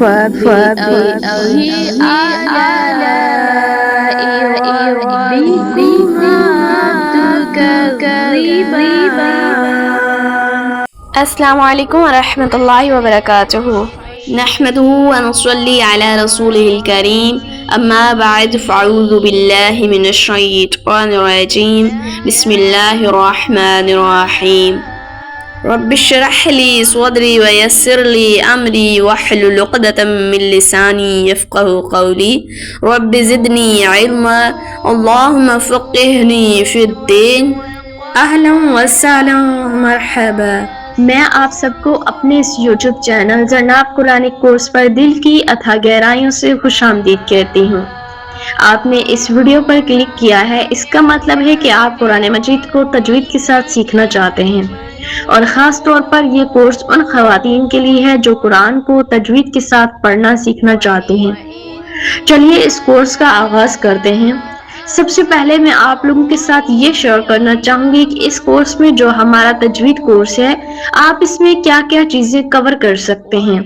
فبأي آلاء ربكما تكذبان. السلام علیکم ورحمۃ اللہ وبرکاتہ. نحمده ونصلي على رسوله الكريم. اما بعد فاعوذ باللہ من الشیطان الرجیم. بسم اللہ الرحمن الرحیم. رب اشرح لي صدري ويسر لي امري واحلل عقدة من لساني يفقهوا قولي. رب زدني علما اللهم فقهني في الدين. اهلا وسهلا مرحبا. میں آپ سب کو اپنے اس یوٹیوب چینل زرناب قرآنک کورس پر دل کی اتھا گہرائیوں سے خوش آمدید کہتی ہوں. آپ نے اس ویڈیو پر کلک کیا ہے، اس کا مطلب ہے کہ آپ قرآن مجید کو تجوید کے ساتھ سیکھنا چاہتے ہیں، اور خاص طور پر یہ کورس ان خواتین کے لیے ہے جو قرآن کو تجوید کے ساتھ پڑھنا سیکھنا چاہتے ہیں. چلیے اس کورس کا آغاز کرتے ہیں. سب سے پہلے میں آپ لوگوں کے ساتھ یہ شیئر کرنا چاہوں گی کہ اس کورس میں جو ہمارا تجوید کورس ہے، آپ اس میں کیا کیا چیزیں کور کر سکتے ہیں.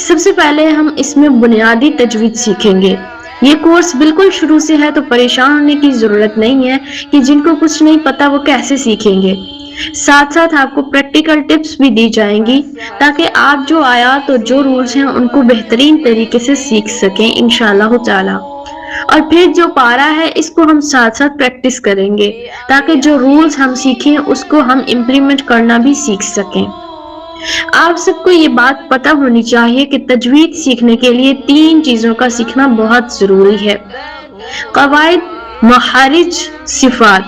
سب سے پہلے ہم اس میں بنیادی تجوید سیکھیں گے. یہ کورس بالکل شروع سے ہے تو پریشان ہونے کی ضرورت نہیں ہے کہ جن کو کچھ نہیں پتا وہ کیسے سیکھیں گے. ساتھ ساتھ آپ کو پریکٹیکل ٹپس بھی دی جائیں گی تاکہ آپ جو آیات اور جو رولز ہیں ان کو بہترین طریقے سے سیکھ سکیں انشاءاللہ تعالی. اور پھر جو پارا ہے اس کو ہم ساتھ ساتھ پریکٹس کریں گے تاکہ جو رولز ہم سیکھیں اس کو ہم امپلیمنٹ کرنا بھی سیکھ سکیں. آپ سب کو یہ بات پتہ ہونی چاہیے کہ تجوید سیکھنے کے لیے 3 چیزوں کا سیکھنا بہت ضروری ہے: قواعد، مخارج، صفات.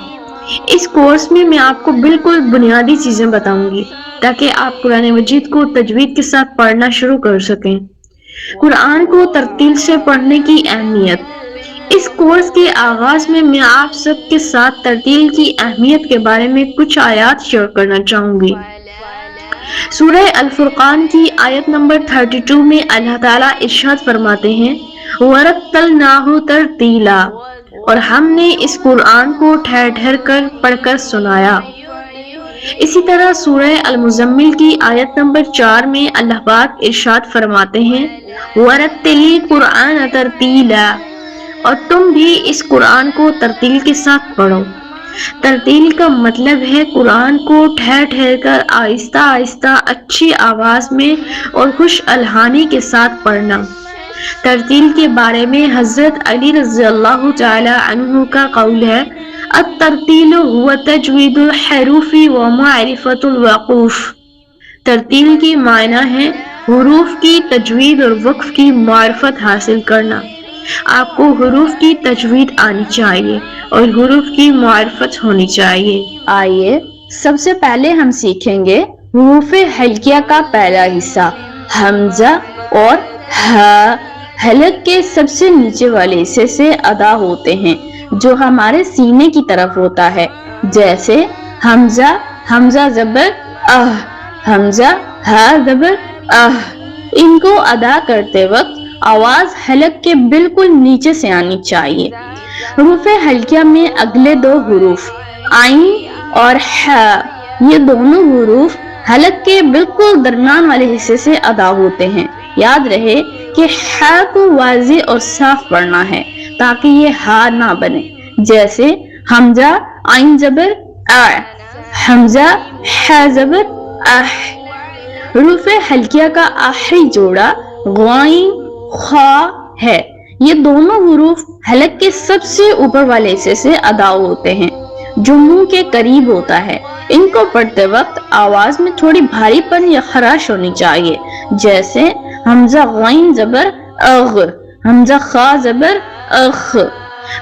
اس کورس میں آپ کو بالکل بنیادی چیزیں بتاؤں گی تاکہ آپ قرآن مجید کو تجوید کے ساتھ پڑھنا شروع کر سکیں. قرآن کو ترتیل سے پڑھنے کی اہمیت. اس کورس کے آغاز میں آپ سب کے ساتھ ترتیل کی اہمیت کے بارے میں کچھ آیات شیئر کرنا چاہوں گی. سورہ الفرقان کی آیت نمبر 32 میں اللہ تعالیٰ ارشاد فرماتے ہیں: وَرَتَّلْنَاهُ تَرْتِيلًا، اور ہم نے اس قرآن کو ٹھہر ٹھہر کر پڑھ کر سنایا. اسی طرح سورہ المزمل کی آیت نمبر 4 میں اللہ پاک ارشاد فرماتے ہیں: وَرَتِّلِ الْقُرْآنَ تَرْتِيلًا، اور تم بھی اس قرآن کو ترتیل کے ساتھ پڑھو. ترتیل کا مطلب ہے قرآن کو ٹھہر ٹھہر کر آہستہ آہستہ اچھی آواز میں اور خوش الحانی کے ساتھ پڑھنا. ترتیل کے بارے میں حضرت علی رضی اللہ تعالی عنہ کا قول ہے: الترتیل هو تجوید الحروف ومعرفت الوقوف. ترتیل کی معنی ہے حروف کی تجوید اور وقف کی معرفت حاصل کرنا. آپ کو حروف کی تجوید آنی چاہیے اور حروف کی معرفت ہونی چاہیے. آئیے سب سے پہلے ہم سیکھیں گے حروف ہلکیہ کا پہلا حصہ حمزہ اور ہا. حلق کے سب سے نیچے والے حصے سے ادا ہوتے ہیں جو ہمارے سینے کی طرف ہوتا ہے، جیسے حمزہ، حمزہ زبر اہ، حمزہ ہا زبر اہ. ان کو ادا کرتے وقت آواز حلق کے بالکل نیچے سے آنی چاہیے. حروف ہلکیہ میں اگلے 2 حروف عین اور ح، یہ دونوں حروف حلق کے بالکل درمیان والے حصے سے ادا ہوتے ہیں. یاد رہے کہ ح کو واضح اور صاف پڑھنا ہے تاکہ یہ ہا نہ بنے، جیسے حمزہ عین زبر ا، حمزہ ح زبر اح. حروف ہلکیہ کا آخری جوڑا غین خا ہے. یہ دونوں حروف حلق کے سب سے اوپر والے حصے سے ادا ہوتے ہیں جو منہ کے قریب ہوتا ہے. ان کو پڑھتے وقت آواز میں تھوڑی بھاری پن یا خراش ہونی چاہیے، جیسے حمزہ غین زبر اغ، حمزہ خا زبر اخ.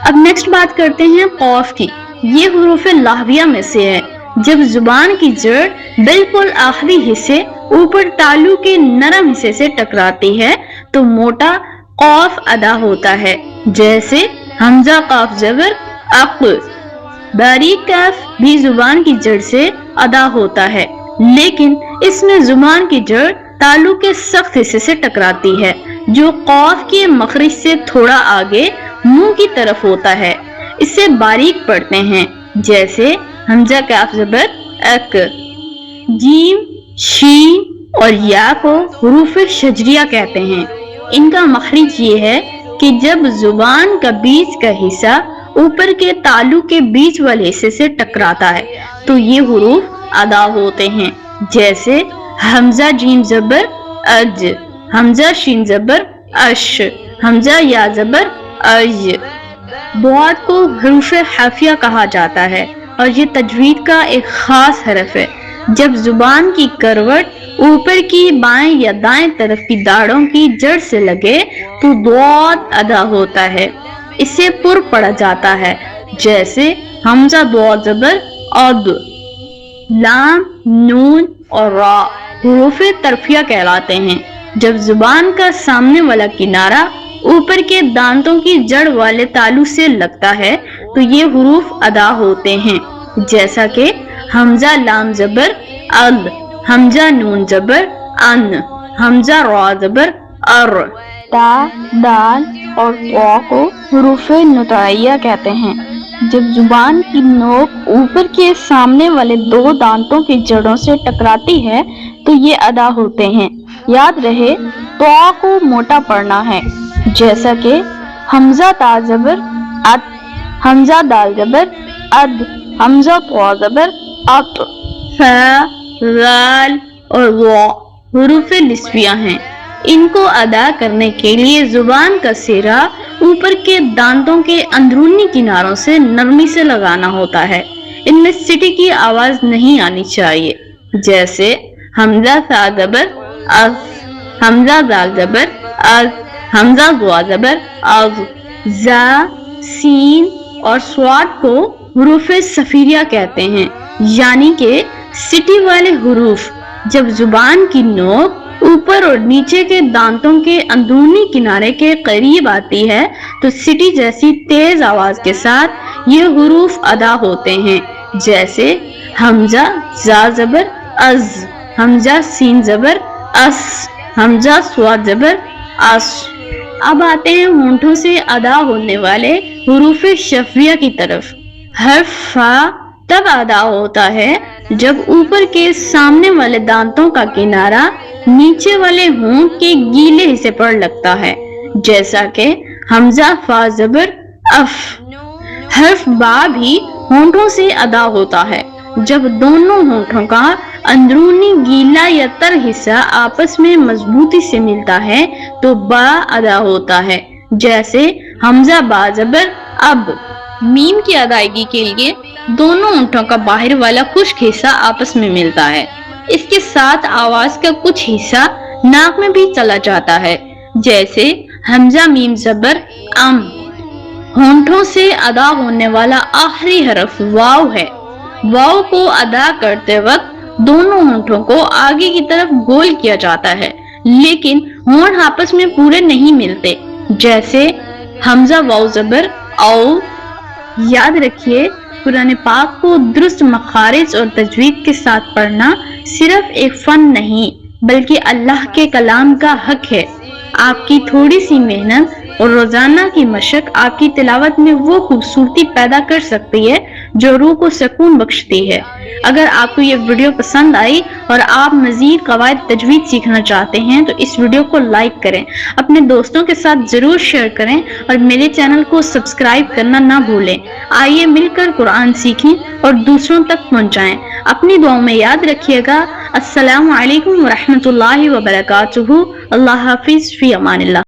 اب نیکسٹ بات کرتے ہیں قاف کی. یہ حروف لاہویہ میں سے ہے. جب زبان کی جڑ بالکل آخری حصے اوپر تالو کے نرم حصے سے ٹکراتی ہے تو موٹا قاف ادا ہوتا ہے، جیسے حمزہ قاف زبر اق. باریک کاف بھی زبان کی جڑ سے ادا ہوتا ہے، لیکن اس میں زبان کی جڑ تالو کے سخت حصے سے ٹکراتی ہے جو قاف کے مخرج سے تھوڑا آگے منہ کی طرف ہوتا ہے. اسے باریک پڑھتے ہیں، جیسے حمزہ کاف زبر اک. جیم، شین اور یا کو حروف شجریہ کہتے ہیں. ان کا مخرج یہ ہے کہ جب زبان کا بیچ کا حصہ اوپر کے تالو کے بیچ والے حصے سے ٹکراتا ہے تو یہ حروف ادا ہوتے ہیں، جیسے حمزہ جیم زبر اج، حمزہ شین زبر اش، حمزہ یا زبر اج۔ ضاد کو حروف حافیہ کہا جاتا ہے اور یہ تجوید کا ایک خاص حرف ہے۔ جب زبان کی کروٹ اوپر کی بائیں یا دائیں طرف کی داڑھوں کی جڑ سے لگے تو ضاد ادا ہوتا ہے، اسے پر پڑھا جاتا ہے، جیسے حمزہ ضاد زبر اد۔ لام، نون اور را حروف طرفیہ کہلاتے ہیں۔ جب زبان کا سامنے والا کنارہ اوپر کے دانتوں کی جڑ والے تالو سے لگتا ہے تو یہ حروف ادا ہوتے ہیں، جیسا کہ حمزہ لام زبر ال، حمزہ نون زبر ان، حمزہ را زبر ار۔ تا، دال اور طا کو حروف نطعیہ کہتے ہیں۔ جب زبان کی نوک اوپر کے سامنے والے دو دانتوں کی جڑوں سے ٹکراتی ہے تو یہ ادا ہوتے ہیں۔ یاد رہے طا کو موٹا پڑھنا ہے، جیسا کہ حمزہ تا زبر ات، حمزہ دال زبر اد، حمزہ طا زبر اط۔ ف، ذال اور وا حروف نسبیہ ہیں، ان کو ادا کرنے کے لیے زبان کا سرا اوپر کے دانتوں کے اندرونی کناروں سے نرمی سے لگانا ہوتا ہے۔ ان میں سٹی کی آواز نہیں آنی چاہیے، جیسے حمزہ ثا زبر از، حمزہ دال زبر از، حمزہ ضا زبر از۔ زا، سین اور صاد کو حروف صفیریہ کہتے ہیں، یعنی کہ سٹی والے حروف۔ جب زبان کی نوک اوپر اور نیچے کے دانتوں کے اندرونی کنارے کے قریب آتی ہے تو سٹی جیسی تیز آواز کے ساتھ یہ حروف ادا ہوتے ہیں، جیسے حمزہ زا زبر از، حمزہ سین زبر اس، حمزہ صاد زبر اس۔ اب آتے ہیں ہونٹوں سے ادا ہونے والے حروف شفویہ کی طرف۔ حرف فا تب ادا ہوتا ہے جب اوپر کے سامنے والے دانتوں کا کنارہ نیچے والے ہونٹ کے گیلے حصے پر لگتا ہے، جیسا کہ حمزہ فا زبر اف۔ حرف با بھی ہونٹوں سے ادا ہوتا ہے جب دونوں ہونٹوں کا اندرونی گیلا یا تر حصہ آپس میں مضبوطی سے ملتا ہے تو با ادا ہوتا ہے، جیسے حمزہ با زبر اب۔ میم کی ادائیگی کے لیے دونوں ہونٹوں کا باہر والا خشک حصہ آپس میں ملتا ہے، اس کے ساتھ آواز کا کچھ حصہ ناک میں بھی چلا جاتا ہے، جیسے حمزہ میم زبر ام۔ ہونٹوں سے ادا ہونے والا آخری حرف واو ہے۔ واو کو ادا کرتے وقت دونوں ہونٹوں کو آگے کی طرف گول کیا جاتا ہے، لیکن ہونٹ آپس میں پورے نہیں ملتے، جیسے حمزہ واو زبر او۔ یاد رکھیے قرآن پاک کو درست مخارج اور تجوید کے ساتھ پڑھنا صرف ایک فن نہیں بلکہ اللہ کے کلام کا حق ہے۔ آپ کی تھوڑی سی محنت اور روزانہ کی مشق آپ کی تلاوت میں وہ خوبصورتی پیدا کر سکتی ہے جو روح کو سکون بخشتی ہے۔ اگر آپ کو یہ ویڈیو پسند آئی اور آپ مزید قواعد تجوید سیکھنا چاہتے ہیں تو اس ویڈیو کو لائک کریں، اپنے دوستوں کے ساتھ ضرور شیئر کریں اور میرے چینل کو سبسکرائب کرنا نہ بھولیں۔ آئیے مل کر قرآن سیکھیں اور دوسروں تک پہنچائیں۔ اپنی دعاؤں میں یاد رکھیے گا۔ السلام علیکم ورحمۃ اللہ وبرکاتہ۔ اللہ حافظ، فی امان اللہ۔